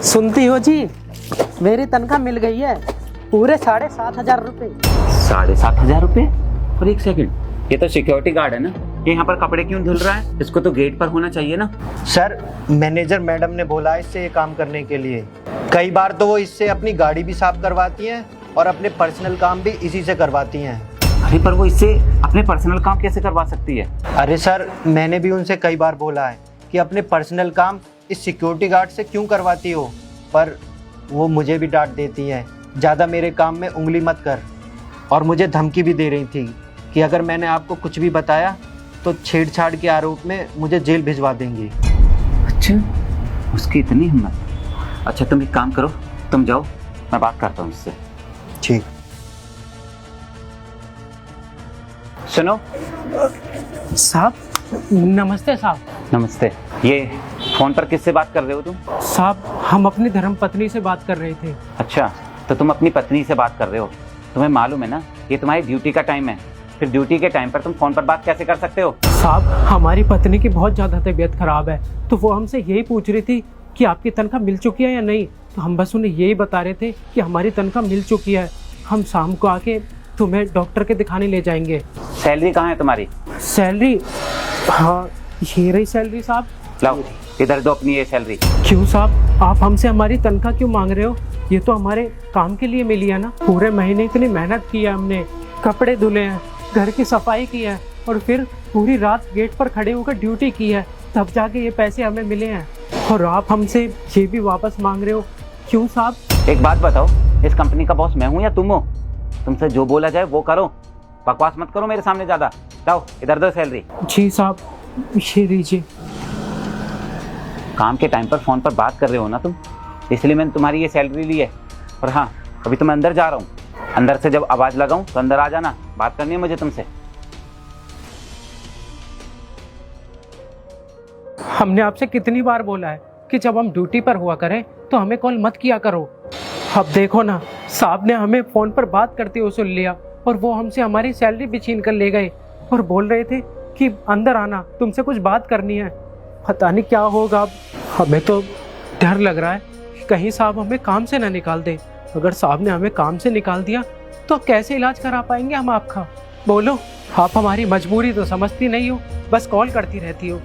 सुनती हो जी, मेरी तनख्वाह मिल गई है, पूरे 7,500 रुपये। 7,500 रुपये? और एक सेकंड, ये तो सिक्योरिटी गार्ड है ना, ये यहाँ पर कपड़े क्यों धुल रहा है? इसको तो गेट पर होना चाहिए ना। सर, मैनेजर मैडम ने बोला इससे ये काम करने के लिए। कई बार तो वो इससे अपनी गाड़ी भी साफ करवाती हैं और अपने पर्सनल काम भी इसी से करवाती हैं। अरे पर वो इससे अपने पर्सनल काम कैसे करवा सकती है? अरे सर, मैंने भी उनसे कई बार बोला है कि अपने पर्सनल काम इस सिक्योरिटी गार्ड से क्यों करवाती हो, पर वो मुझे भी डांट देती है, ज़्यादा मेरे काम में उंगली मत कर। और मुझे धमकी भी दे रही थी कि अगर मैंने आपको कुछ भी बताया तो छेड़छाड़ के आरोप में मुझे जेल भिजवा देंगी। अच्छा, उसकी इतनी हिम्मत। अच्छा तुम एक काम करो, तुम जाओ, मैं बात करता हूँ उससे। ठीक। सुनो साहब, नमस्ते साहब। नमस्ते। ये फोन पर किससे बात कर रहे हो तुम? साहब, हम अपनी धर्मपत्नी से बात कर रहे थे। अच्छा, तो तुम अपनी पत्नी से बात कर रहे हो। तुम्हें मालूम है ना, ये तुम्हारी ड्यूटी का टाइम है, फिर ड्यूटी के टाइम पर तुम फोन पर बात कैसे कर सकते हो? साहब, हमारी पत्नी की बहुत ज़्यादा तबीयत खराब है, तो वो हमसे यही पूछ रही थी कि आपकी तनख्वाह मिल चुकी है या नहीं। तो हम बस उन्हें यही बता रहे थे कि हमारी तनख्वाह मिल चुकी है, हम शाम को आके तुम्हें डॉक्टर के दिखाने ले जाएंगे। सैलरी कहाँ है तुम्हारी? सैलरी? हाँ, ये रही सैलरी साहब। लाओ इधर दो अपनी ये सैलरी। क्यों साहब, आप हमसे हमारी तनख्वाह क्यों मांग रहे हो? ये तो हमारे काम के लिए मिली है ना। पूरे महीने इतनी मेहनत की है हमने, कपड़े धुले हैं, घर की सफाई की है और फिर पूरी रात गेट पर खड़े होकर ड्यूटी की है, तब जाके ये पैसे हमें मिले हैं, और आप हमसे ये भी वापस मांग रहे हो। क्यों साहब? एक बात बताओ, इस कंपनी का बॉस मैं हूँ या तुम हो? तुमसे जो बोला जाए वो करो, बकवास मत करो मेरे सामने ज़्यादा। लाओ इधर दो सैलरी। जी साहब, ये लीजिए। काम के टाइम पर फ़ोन पर बात कर रहे हो ना तुम, इसलिए मैंने तुम्हारी ये सैलरी ली है। और हाँ, अभी तो मैं अंदर जा रहा हूँ, अंदर से जब आवाज़ लगाऊं तो अंदर आ जाना, बात करनी है मुझे तुमसे। हमने आपसे कितनी बार बोला है कि जब हम ड्यूटी पर हुआ करें तो हमें कॉल मत किया करो। अब देखो ना, साहब ने हमें फ़ोन पर बात करते हुए सुन लिया और वो हमसे हमारी सैलरी भी छीन कर ले गए और बोल रहे थे कि अंदर आना, तुमसे कुछ बात करनी है। पता नहीं क्या होगा अब। हमें तो डर लग रहा है कि कहीं साहब हमें काम से ना निकाल दे। अगर साहब ने हमें काम से निकाल दिया तो कैसे इलाज करा पाएंगे हम आपका? बोलो, आप हमारी मजबूरी तो समझती नहीं हो, बस कॉल करती रहती हो।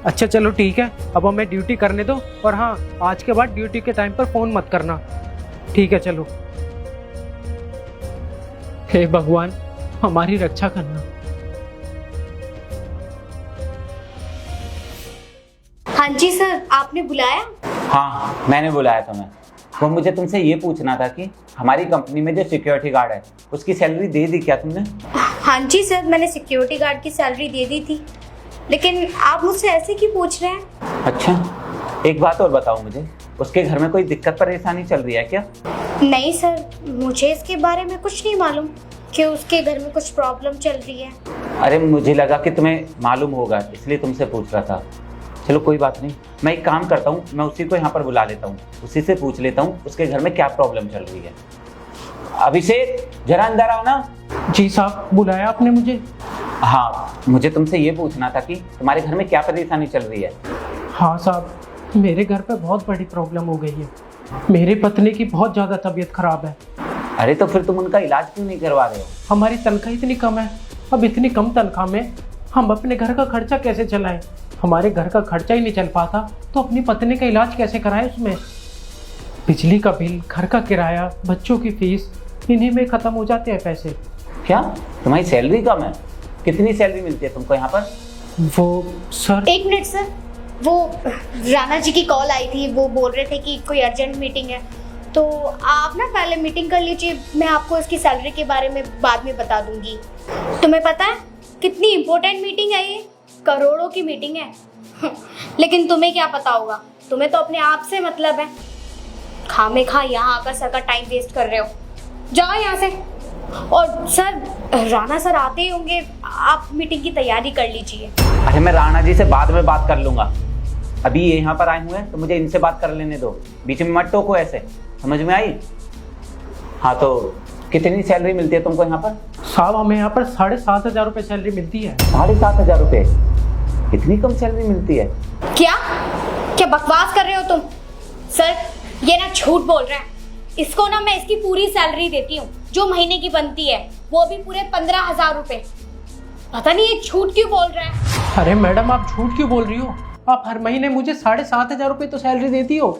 अच्छा चलो ठीक है, अब हमें ड्यूटी करने दो, और हाँ, आज के बाद ड्यूटी के टाइम पर फ़ोन मत करना, ठीक है? चलो। हे भगवान, हमारी रक्षा करना। हाँ जी सर, आपने बुलाया? हाँ, मैंने बुलाया तुम्हें। वो मुझे तुमसे ये पूछना था कि हमारी कंपनी में जो सिक्योरिटी गार्ड है उसकी सैलरी दे दी क्या तुमने? हाँ जी सर, मैंने सिक्योरिटी गार्ड की सैलरी दे दी थी, लेकिन आप मुझसे ऐसे क्यों पूछ रहे हैं? अच्छा, एक बात और बताओ मुझे, उसके घर में कोई दिक्कत परेशानी चल रही है क्या? नहीं सर, मुझे इसके बारे में कुछ नहीं मालूम कि उसके घर में कुछ प्रॉब्लम चल रही है। अरे मुझे लगा कि तुम्हें मालूम होगा, इसलिए तुमसे पूछ रहा था। चलो कोई बात नहीं, मैं एक काम करता हूँ, मैं उसी को यहाँ पर बुला लेता हूँ, उसी से पूछ लेता हूँ उसके घर में क्या प्रॉब्लम चल रही है। अभिषेक, जरा अंदर आओ ना। जी साहब, बुलाया आपने मुझे? हाँ, मुझे तुमसे ये पूछना था कि तुम्हारे घर में क्या परेशानी चल रही है। हाँ साहब, मेरे घर पे बहुत बड़ी प्रॉब्लम हो गई है। मेरी पत्नी की बहुत ज़्यादा तबीयत खराब है। अरे तो फिर तुम उनका इलाज क्यों नहीं करवा रहे हो? हमारी तनख्वाह इतनी कम है, अब इतनी कम तनख्वाह में हम अपने घर का खर्चा कैसे चलाएं? हमारे घर का खर्चा ही नहीं चल पाता तो अपनी पत्नी का इलाज कैसे कराएं? उसमें बिजली का बिल, घर का किराया, बच्चों की फीस, इन्हीं में ख़त्म हो जाते हैं पैसे। क्या तुम्हारी सैलरी कम है? कितनी सैलरी मिलती है तुमको यहाँ पर? वो सर, एक मिनट सर, वो राणा जी की कॉल आई थी, वो बोल रहे थे कि कोई अर्जेंट मीटिंग है, तो आप ना पहले मीटिंग कर लीजिए, मैं आपको इसकी सैलरी के बारे में बाद में बता दूंगी। तुम्हें पता है कितनी इम्पोर्टेंट मीटिंग है ये? करोड़ों की मीटिंग है। लेकिन तुम्हें क्या पता होगा, तुम्हें तो अपने आप से मतलब है। खामेखा यहाँ आकर सर का टाइम वेस्ट कर रहे हो, जाओ यहाँ से। और सर, राणा सर आते ही होंगे, आप मीटिंग की तैयारी कर लीजिए। अरे मैं राणा जी से बाद में बात कर लूंगा, अभी ये यहाँ पर आए हुए हैं तो मुझे इनसे बात कर लेने दो, बीच में मत टोको ऐसे, समझ में आई? हाँ, तो कितनी सैलरी मिलती है तुमको यहाँ पर? साहब, हमें यहाँ पर 7,500 रुपये सैलरी मिलती है। 7,500 रुपये? इतनी कम सैलरी मिलती है? क्या क्या बकवास कर रहे हो तुम? सर, झूठ बोल रहा है। इसको ना मैं इसकी पूरी सैलरी देती हूँ जो महीने की बनती है, वो भी पूरे 15,000 रुपए। पता नहीं ये झूठ क्यों बोल रहा है। अरे मैडम, आप झूठ क्यों बोल रही हो? आप हर महीने मुझे 7,500 रुपये तो सैलरी देती हो।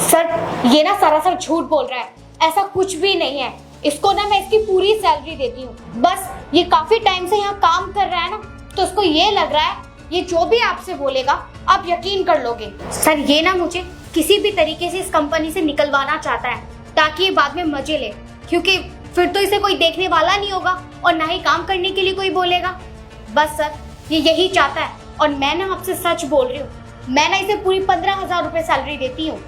सर ये ना सरासर झूठ बोल रहा है, ऐसा कुछ भी नहीं है। इसको ना मैं इसकी पूरी सैलरी देती हूँ, बस ये काफी टाइम से यहाँ काम कर रहा है ना, तो उसको ये लग रहा है ये जो भी आपसे बोलेगा आप यकीन कर लोगे। सर ये ना मुझे किसी भी तरीके से इस कंपनी से निकलवाना चाहता है ताकि ये बाद में मजे ले, क्योंकि फिर तो इसे कोई देखने वाला नहीं होगा और ना ही काम करने के लिए कोई बोलेगा। बस सर ये यही चाहता है, और मैं ना आपसे सच बोल रही हूँ, मैं ना इसे पूरी 15,000 रुपए सैलरी देती हूँ।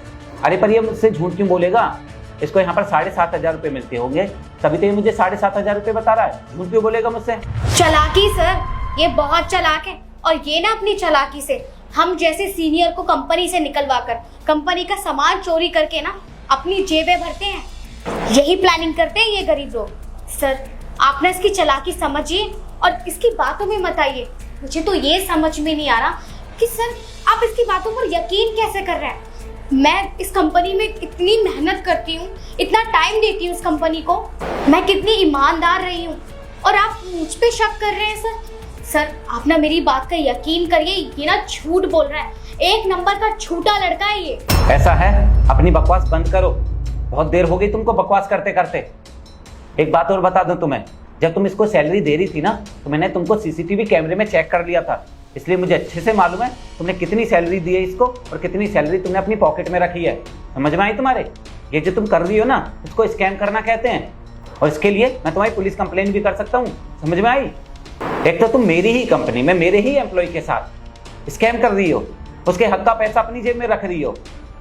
अरे पर ये मुझसे झूठ क्यों बोलेगा? इसको यहाँ पर 7,500 रुपये मिलते होंगे, तभी तो ये मुझे 7,500 रुपये बता रहा है। झूठ क्यों बोलेगा मुझसे? चालाकी सर, ये बहुत चालाक है, और ये ना अपनी चालाकी से हम जैसे सीनियर को कंपनी से निकलवाकर कंपनी का सामान चोरी करके ना अपनी जेबें भरते हैं। यही प्लानिंग करते हैं ये गरीब लोग। सर आप ना इसकी चालाकी समझिए और इसकी बातों में मत आइए। मुझे तो ये समझ में नहीं आ रहा कि सर आप इसकी बातों पर यकीन कैसे कर रहे हैं। मैं इस कंपनी में इतनी मेहनत करती हूँ, इतना टाइम देती हूँ इस कंपनी को, मैं कितनी ईमानदार रही हूँ, और आप मुझ पे शक कर रहे हैं सर। सर आप ना मेरी बात का यकीन करिए, ये ना झूठ बोल रहा है, एक नंबर का झूठा लड़का है ये। ऐसा है? अपनी बकवास बंद करो, बहुत देर हो गई तुमको बकवास करते करते। एक बात और बता दूं तुम्हें, जब तुम इसको सैलरी दे रही थी ना, तो मैंने तुमको सीसीटीवी कैमरे में चेक कर लिया था, इसलिए मुझे अच्छे से मालूम है तुमने कितनी सैलरी दी है इसको और कितनी सैलरी तुमने अपनी पॉकेट में रखी है। समझ में आई तुम्हारे? ये जो तुम कर रही हो ना, इसको स्कैम करना कहते हैं, और इसके लिए मैं तुम्हारी पुलिस कंप्लेन भी कर सकता हूँ। समझ में आई? एक तो तुम मेरी ही कंपनी में मेरे ही एम्प्लॉय के साथ स्कैम कर रही हो, उसके हक का पैसा अपनी जेब में रख रही हो,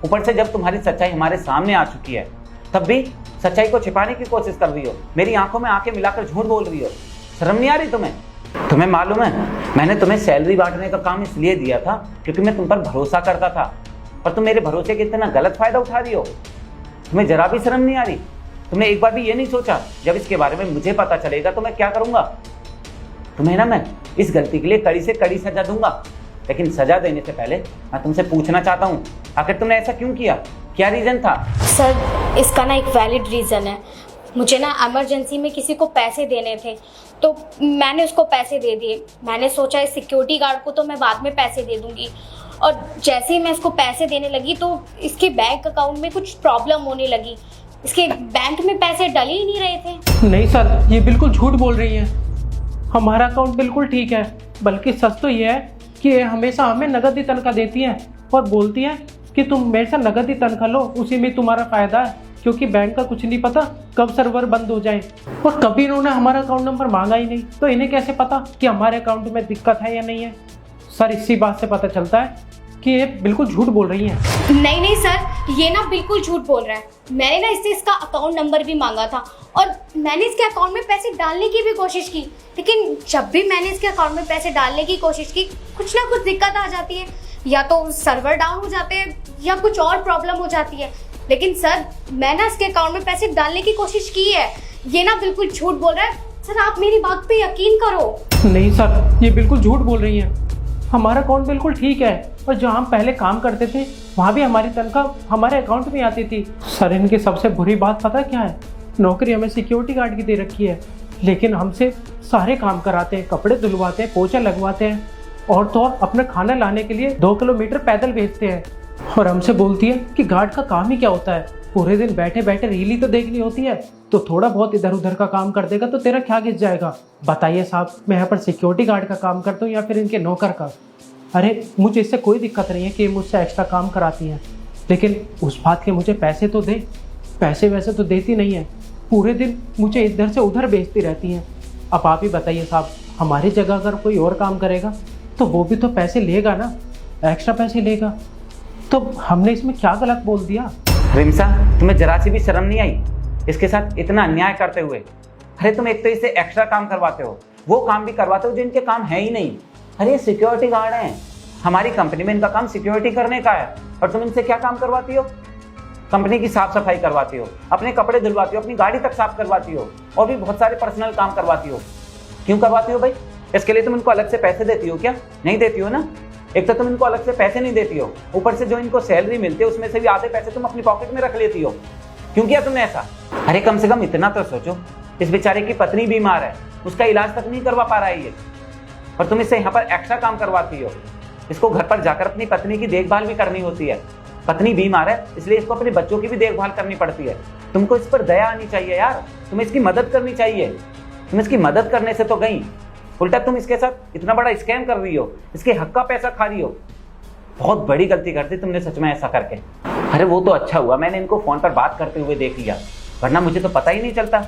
ऊपर से जब तुम्हारी सच्चाई हमारे सामने आ चुकी है तब भी सच्चाई को छिपाने की कोशिश कर रही हो, मेरी आंखों में आंखें मिलाकर झूठ बोल रही हो। शर्म नहीं आ रही तुम्हें? तुम्हें मालूम है मैंने तुम्हें सैलरी बांटने का काम इसलिए दिया था क्योंकि मैं तुम पर भरोसा करता था, और तुम मेरे भरोसे के इतना गलत फायदा उठा रही हो। तुम्हें जरा भी शर्म नहीं आ रही? तुमने एक बार भी ये नहीं सोचा जब इसके बारे में मुझे पता चलेगा तो मैं क्या करूंगा? तुम्हें ना मैं इस गलती के लिए कड़ी से कड़ी सजा दूंगा, लेकिन सजा देने से पहले मैं तुमसे पूछना चाहता हूँ, आखिर तुमने ऐसा क्यों किया? क्या रीजन था? सर इसका ना एक वैलिड रीज़न है। मुझे ना इमरजेंसी में किसी को पैसे देने थे, तो मैंने उसको पैसे दे दिए। मैंने सोचा इस सिक्योरिटी गार्ड को तो मैं बाद में पैसे दे दूंगी, और जैसे ही मैं इसको पैसे देने लगी तो इसके बैंक अकाउंट में कुछ प्रॉब्लम होने लगी। इसके बैंक में पैसे डल ही नहीं रहे थे। नहीं सर, ये बिल्कुल झूठ बोल रही है। हमारा अकाउंट बिल्कुल ठीक है, बल्कि सच तो ये है कि ये हमेशा हमें नगद ही तनख्वाह देती है और बोलती है कि तुम मेरे से नगद ही तनख्वाह लो, उसी में तुम्हारा फायदा है, क्योंकि बैंक का कुछ नहीं पता कब सर्वर बंद हो जाए। और कभी इन्होंने हमारा अकाउंट नंबर मांगा ही नहीं, तो इन्हें कैसे पता कि हमारे अकाउंट में दिक्कत है या नहीं है? सर इसी बात से पता चलता है कि ये बिल्कुल झूठ बोल रही है। नहीं नहीं सर, ये ना बिल्कुल झूठ बोल रहा है। मैंने ना इससे इसका अकाउंट नंबर भी मांगा था, और मैंने इसके अकाउंट में पैसे डालने की भी कोशिश की, लेकिन जब भी मैंने इसके अकाउंट में पैसे डालने की कोशिश की, कुछ ना कुछ दिक्कत आ जाती है, या तो सर्वर डाउन हो जाते हैं या कुछ और प्रॉब्लम हो जाती है। लेकिन सर मैं ना इसके अकाउंट में पैसे डालने की कोशिश की है, ये ना बिल्कुल झूठ बोल रहा है। सर आप मेरी बात पे यकीन करो। नहीं सर, ये बिल्कुल झूठ बोल रही है। हमारा अकाउंट बिल्कुल ठीक है, और जहाँ हम पहले काम करते थे वहाँ भी हमारी तनख्वाह हमारे अकाउंट में आती थी। सर इनकी सबसे बुरी बात पता क्या है? नौकरी हमें सिक्योरिटी गार्ड की दे रखी है, लेकिन हमसे सारे काम कराते हैं, कपड़े धुलवाते हैं, पोछा लगवाते हैं, और तो और अपना खाना लाने के लिए 2 किलोमीटर पैदल भेजते हैं। और हमसे बोलती है कि गार्ड का काम ही क्या होता है, पूरे दिन बैठे बैठे रील ही तो देखनी होती है, तो थोड़ा बहुत इधर उधर का काम कर देगा तो तेरा क्या घिस जाएगा? बताइए साहब, मैं यहाँ पर सिक्योरिटी गार्ड का काम करता हूँ या फिर इनके नौकर का? अरे मुझे इससे कोई दिक्कत नहीं है कि मुझसे एक्स्ट्रा काम कराती हैं, लेकिन उस बात के मुझे पैसे तो दे। पैसे वैसे तो देती नहीं है, पूरे दिन मुझे इधर से उधर भेजती रहती हैं। अब आप ही बताइए साहब, हमारी जगह अगर कोई और काम करेगा तो वो भी तो पैसे लेगा ना, एक्स्ट्रा पैसे लेगा। तो हमने इसमें क्या गलत बोल दिया? रिमसा, तुम्हें जरा सी भी शर्म नहीं आई इसके साथ इतना अन्याय करते हुए? अरे तुम एक तो इससे एक्स्ट्रा काम करवाते हो, वो काम भी करवाते हो जो इनके काम है ही नहीं। अरे सिक्योरिटी गार्ड हैं, हमारी कंपनी में इनका काम सिक्योरिटी करने का है, और तुम इनसे क्या काम करवाती हो? कंपनी की साफ सफाई करवाती हो, अपने कपड़े धुलवाती हो, अपनी गाड़ी तक साफ करवाती हो, और भी बहुत सारे पर्सनल काम करवाती हो। क्यों करवाती हो भाई? इसके लिए तुम इनको अलग से पैसे देती हो क्या? नहीं देती हो ना? एक तो तुम इनको अलग से पैसे नहीं देती हो, ऊपर से जो इनको सैलरी मिलती है उसमें से भी आधे पैसे तुम अपनी पॉकेट में रख लेती हो। क्यों किया तुमने ऐसा? अरे कम से कम इतना तो सोचो, इस बेचारे की पत्नी बीमार है, उसका इलाज तक नहीं करवा पा रहा है ये, और तुम इससे यहाँ पर एक्स्ट्रा काम करवाती हो। इसको घर पर जाकर अपनी पत्नी की देखभाल भी करनी होती है। पत्नी बीमार है इसलिए इसको अपने बच्चों की भी देखभाल करनी पड़ती है। तुमको इस पर दया आनी चाहिए यार, तुम्हें इसकी मदद करनी चाहिए। तुम इसकी मदद करने से तो गई, उल्टा तुम इसके साथ इतना बड़ा स्कैम कर रही हो, इसके हक का पैसा खा रही हो। बहुत बड़ी गलती कर दी तुमने सच में ऐसा करके। अरे वो तो अच्छा हुआ मैंने इनको फोन पर बात करते हुए देख लिया, वरना मुझे तो पता ही नहीं चलता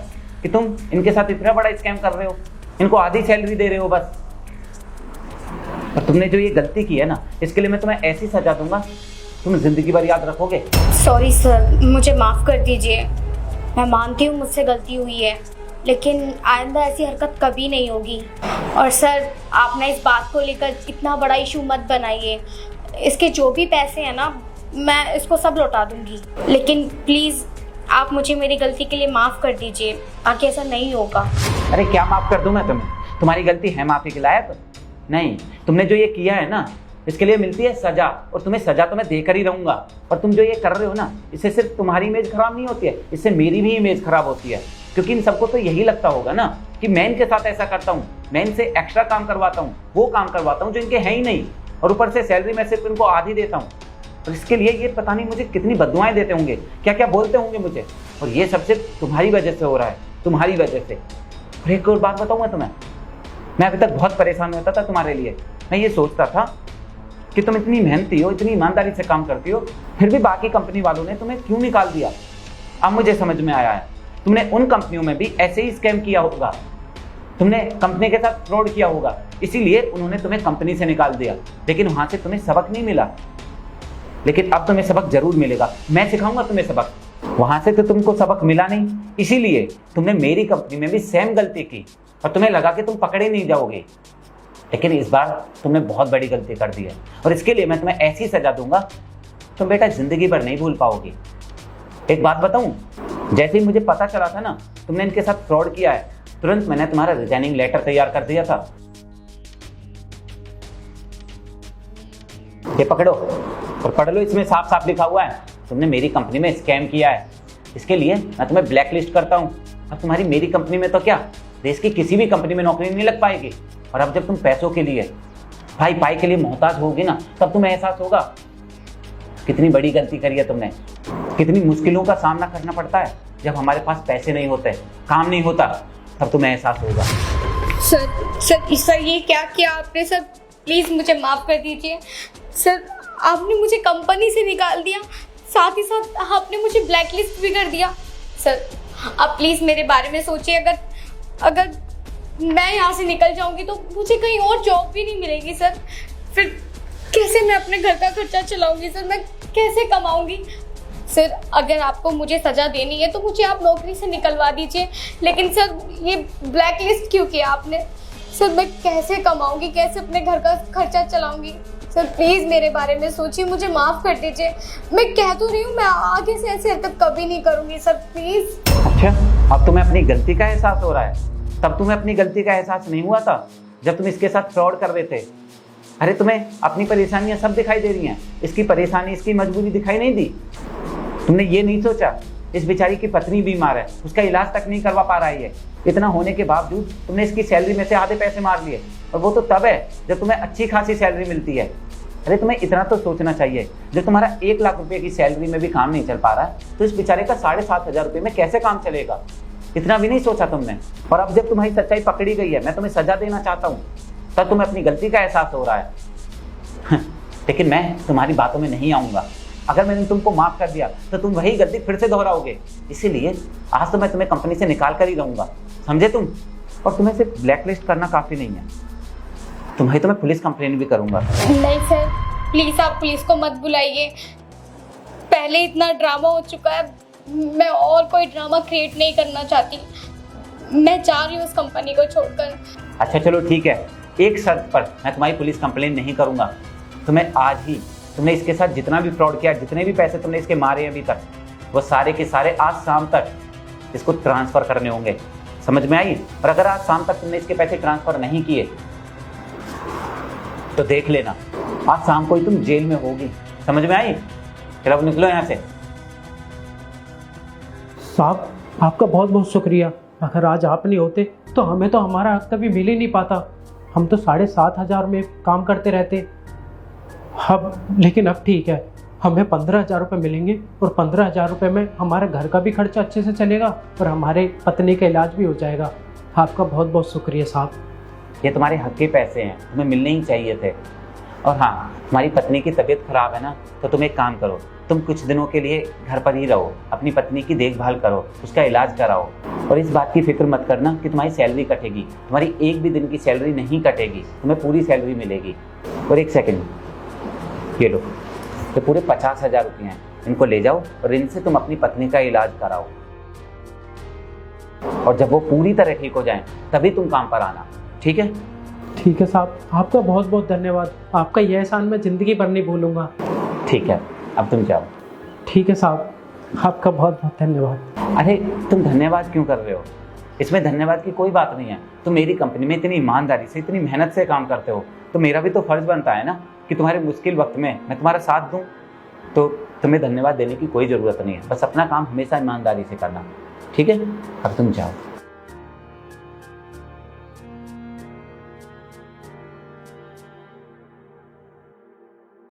कि तुम इनके साथ इतना बड़ा स्कैम कर रहे हो, इनको आधी सैलरी दे रहे हो बस। और तुमने जो ये गलती की है ना, इसके लिए मैं तुम्हें ऐसी सजा दूंगा तुम जिंदगी भर याद रखोगे। सॉरी सर, मुझे माफ़ कर दीजिए। मैं मानती हूँ मुझसे गलती हुई है, लेकिन आइंदा ऐसी हरकत कभी नहीं होगी। और सर, आप ना इस बात को लेकर इतना बड़ा इशू मत बनाइए। इसके जो भी पैसे हैं ना, मैं इसको सब लौटा दूंगी, लेकिन प्लीज़ आप मुझे मेरी गलती के लिए माफ़ कर दीजिए, ताकि ऐसा नहीं होगा। अरे क्या माफ़ कर दूं मैं तुम्हें? तुम्हारी गलती है माफ़ी के लायक? नहीं, तुमने जो ये किया है ना, इसके लिए मिलती है सजा, और तुम्हें सजा तो मैं देकर ही रहूंगा। और तुम जो ये कर रहे हो ना, इससे सिर्फ तुम्हारी इमेज खराब नहीं होती है, इससे मेरी भी इमेज खराब होती है। क्योंकि इन सबको तो यही लगता होगा ना कि मैं इनके साथ ऐसा करता हूँ, मैं इनसे एक्स्ट्रा काम करवाता हूँ, वो काम करवाता हूँ जो इनके हैं ही नहीं, और ऊपर से सैलरी मैं सिर्फ इनको आधी देता हूँ। और इसके लिए ये पता नहीं मुझे कितनी बददुआएं देते होंगे, क्या क्या बोलते होंगे मुझे। और ये सब सिर्फ तुम्हारी वजह से हो रहा है, तुम्हारी वजह से। और एक और बात बताऊँ मैं तुम्हें, मैं अभी तक बहुत परेशान होता था तुम्हारे लिए। मैं ये सोचता था कि तुम इतनी मेहनती हो, इतनी ईमानदारी से काम करती हो, फिर भी बाकी कंपनी वालों ने तुम्हें क्यों निकाल दिया। अब मुझे समझ में आया है, तुमने उन कंपनियों में भी ऐसे ही स्कैम किया होगा, तुमने कंपनी के साथ फ्रॉड किया होगा, इसीलिए उन्होंने तुम्हें कंपनी से निकाल दिया। लेकिन वहां से तुम्हें सबक नहीं मिला, लेकिन अब तुम्हें सबक जरूर मिलेगा। मैं सिखाऊंगा तुम्हें सबक। वहां से तो तुमको सबक मिला नहीं, इसीलिए तुमने मेरी कंपनी में भी सेम गलती की, और तुम्हें लगा कि तुम पकड़े नहीं जाओगे। लेकिन इस बार तुमने बहुत बड़ी गलती कर दी है, और इसके लिए मैं तुम्हें ऐसी सजा दूंगा तुम बेटा जिंदगी भर नहीं भूल पाओगे। एक बात बताऊं, जैसे ही मुझे पता चला था ना तुमने इनके साथ फ्रॉड किया है, तुरंत मैंने तुम्हारा रिजाइनिंग लेटर तैयार कर दिया था। ये पकड़ो और पढ़ लो, इसमें साफ साफ लिखा हुआ है तुमने मेरी कंपनी में स्कैम किया है। इसके लिए मैं तुम्हें ब्लैक लिस्ट करता हूँ। अब तुम्हारी मेरी कंपनी में तो क्या, देश की किसी भी कंपनी में नौकरी नहीं लग पाएगी। और अब जब तुम पैसों के लिए, भाई पाई के लिए मोहताज होगी ना, तब तुम्हें एहसास होगा कितनी बड़ी गलती करी है तुमने। कितनी मुश्किलों का सामना करना पड़ता है जब हमारे पास पैसे नहीं होते, काम नहीं होता, तब तुम्हें एहसास होगा। सर ये क्या किया आपने? सर प्लीज़ मुझे माफ़ कर दीजिए। सर आपने मुझे कंपनी से निकाल दिया, साथ ही साथ आपने मुझे ब्लैक लिस्ट भी कर दिया। सर आप प्लीज़ मेरे बारे में सोचिए। अगर मैं यहाँ से निकल जाऊँगी तो मुझे कहीं और जॉब भी नहीं मिलेगी सर। फिर कैसे मैं अपने घर का खर्चा चलाऊँगी सर? मैं कैसे कमाऊँगी? सर अगर आपको मुझे सज़ा देनी है तो मुझे आप नौकरी से निकलवा दीजिए, लेकिन सर ये ब्लैक लिस्ट क्यों किया आपने? सर मैं कैसे कमाऊँगी, कैसे अपने घर का खर्चा चलाऊँगी? सर प्लीज़ मेरे बारे में सोचिए, मुझे माफ़ कर दीजिए। मैं कह तो रही हूँ मैं आगे से ऐसी हरकत कभी नहीं करूँगी सर, प्लीज़। अच्छा, अब तुम्हें अपनी गलती का एहसास हो रहा है? तब तुम्हें अपनी गलती का एहसास नहीं हुआ था जब तुम इसके साथ फ्रॉड कर रहे थे। अरे तुम्हें अपनी परेशानियां सब दिखाई दे रही हैं, इसकी परेशानी, इसकी मजबूरी दिखाई नहीं दी। तुमने ये नहीं सोचा इस बेचारी की पत्नी बीमार है, उसका इलाज तक नहीं करवा पा रहा है। इतना होने के बावजूद तुमने इसकी सैलरी में से आधे पैसे मार लिए, और वो तो तब है जब तुम्हें अच्छी खासी सैलरी मिलती है। अरे तुम्हें इतना तो सोचना चाहिए, जब तुम्हारा 1 लाख रुपए की सैलरी में भी काम नहीं चल पा रहा है तो इस बेचारे का 7,500 रुपये में कैसे काम चलेगा? इतना भी नहीं सोचा तुमने। और अब जब तुम्हारी सच्चाई पकड़ी गई है, मैं तुम्हें सजा देना चाहता हूँ, तब तुम्हें अपनी गलती का एहसास हो रहा है। लेकिन मैं तुम्हारी बातों में नहीं आऊँगा। अगर मैंने तुमको माफ़ कर दिया तो तुम वही गलती फिर से दोहराओगे। इसीलिए आज तो मैं तुम्हें कंपनी से निकाल कर ही रहूँगा, समझे तुम? और तुम्हें सिर्फ ब्लैक लिस्ट करना काफ़ी नहीं है, तुम्हें तो मैं पुलिस कंप्लेन भी करूँगा। नहीं सर, प्लीज़ आप पुलिस को मत बुलाइए। पहले इतना ड्रामा हो चुका है, मैं और कोई ड्रामा क्रिएट नहीं करना चाहती। मैं जा रही हूँ उस कंपनी को छोड़कर। अच्छा चलो ठीक है, एक शर्त पर मैं तुम्हारी पुलिस कंप्लेन नहीं करूँगा। तुम्हें आज ही, तुमने इसके साथ जितना भी फ्रॉड किया, जितने भी पैसे तुमने इसके मारे अभी तक, वो सारे के सारे आज शाम तक इसको ट्रांसफ़र करने होंगे। समझ में आई? और अगर आज शाम तक तुमने इसके पैसे ट्रांसफ़र नहीं किए तो देख लेना, आज शाम को ही तुम जेल में होगी। समझ में आई? चलो अब निकलो यहाँ से। साहब आपका बहुत बहुत शुक्रिया। अगर आज आप नहीं होते तो हमें तो हमारा हक कभी मिल ही नहीं पाता। हम तो 7,500 में काम करते रहते। अब लेकिन अब ठीक है, हमें 15,000 रुपये मिलेंगे और 15,000 रुपये में हमारे घर का भी खर्चा अच्छे से चलेगा और हमारे पत्नी का इलाज भी हो जाएगा। आपका बहुत बहुत शुक्रिया साहब। ये तुम्हारे हक के पैसे हैं, तुम्हें मिलने ही चाहिए थे। और हाँ, तुम्हारी पत्नी की तबीयत खराब है ना, तो तुम एक काम करो, तुम कुछ दिनों के लिए घर पर ही रहो, अपनी पत्नी की देखभाल करो, उसका इलाज कराओ। और इस बात की फिक्र मत करना कि तुम्हारी सैलरी कटेगी। तुम्हारी एक भी दिन की सैलरी नहीं कटेगी, तुम्हें पूरी सैलरी मिलेगी। और एक सेकेंड, ये लो, तो पूरे 50,000 रुपये हैं, इनको ले जाओ और इनसे तुम अपनी पत्नी का इलाज कराओ। और जब वो पूरी तरह ठीक हो जाए तभी तुम काम पर आना, ठीक है? ठीक है साहब, आपका बहुत बहुत धन्यवाद। आपका यह एहसान मैं ज़िंदगी भर नहीं भूलूंगा। ठीक है, अब तुम जाओ। ठीक है साहब, आपका बहुत बहुत धन्यवाद। अरे तुम धन्यवाद क्यों कर रहे हो? इसमें धन्यवाद की कोई बात नहीं है। तुम मेरी कंपनी में इतनी ईमानदारी से, इतनी मेहनत से काम करते हो, तो मेरा भी तो फर्ज बनता है ना कि तुम्हारे मुश्किल वक्त में मैं तुम्हारा साथ दूं। तो तुम्हें धन्यवाद देने की कोई ज़रूरत नहीं है, बस अपना काम हमेशा ईमानदारी से करना, ठीक है? अब तुम जाओ।